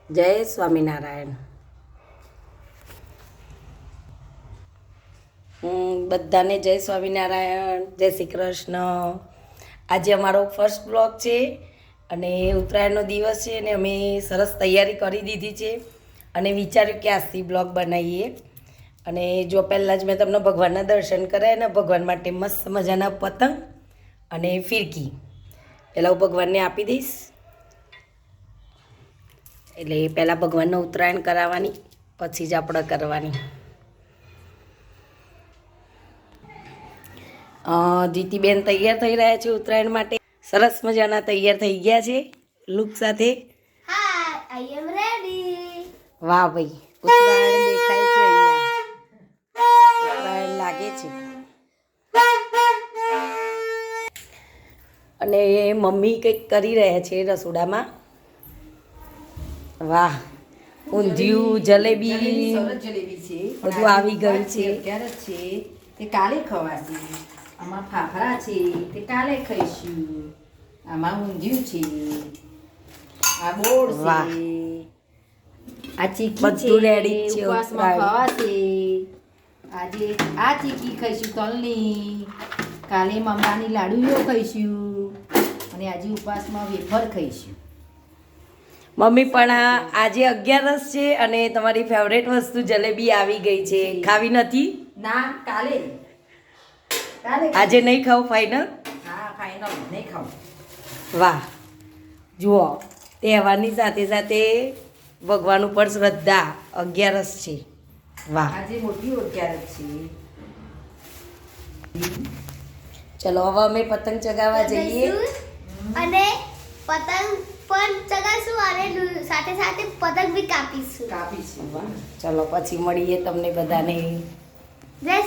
જય સ્વામિનારાયણ. બધાને જય સ્વામિનારાયણ, જય શ્રી કૃષ્ણ. આજે અમારો ફર્સ્ટ બ્લોગ છે અને ઉત્તરાયણનો દિવસ છે અને અમે સરસ તૈયારી કરી દીધી છે અને વિચાર્યું કે આજથી બ્લોગ બનાવીએ. અને જો પહેલાં જ મેં તમને ભગવાનના દર્શન કરાય ને ભગવાન માટે મસ્ત મજાના પતંગ અને ફિરકી પહેલાં હું ભગવાનને આપી દઈશ. એટલે પહેલાં ભગવાનને ઉત્તરાયણ કરાવવાની પછી જ આપણે કરવાની. જીતીબેન તૈયાર થઈ રહ્યા છે ઉત્તરાયણ માટે. સરસ મજાના તૈયાર થઈ ગયા છે લુક સાથે. આઈ એમ રેડી. વાહ ભાઈ, ઉત્તરાયણ દેખાય છે અહીંયા. ઉત્તરાયણ લાગે છે. અને મમ્મી કંઈક કરી રહ્યા છે રસોડામાં. વાહ, ઊંધિયું, જલેબી સરસ જલેબી છે બધું આવી ગયું છે. અત્યારે જ છે તે કાલે ખવાશે. આમાં ફાફડા છે તે કાલે ખાઈશું. આમાં ઊંધિયું છે, આ બોળ વાહ. છે, આ ચીકી બધું છે ready જ છે ઉપવાસમાં ઉત્તરાયણ. ખવાશે. આજે આ ચીકી ખાઈશું તલની, કાલે મમરાની લાડુઓ ખાઈશું અને આજે ઉપવાસમાં વેફર ખાઈશું. મમ્મી પણ આજે 11 છે અને તમારી ફેવરેટ વસ્તુ જલેબી આવી ગઈ છે. ખાવી નથી? ના, કાલે કાલે આજે નહીં ખાવ ફાઇનલ? હા, ફાઇનલ નહીં ખાવું. વાહ, જુઓ તહેવારની સાથે સાથે ભગવાન ઉપર શ્રદ્ધા. 11 છે. વાહ, આજે મોટી ઓળખ્યા છે. ચલો હવે અમે પતંગ ચગાવવા જઈએ. અને પતંગ પણ ચગાવશું અને સાથે સાથે પતંગ બી કાપીશું. કાપીશું. વાહ. ચલો પછી મળીએ તમને બધાને. જય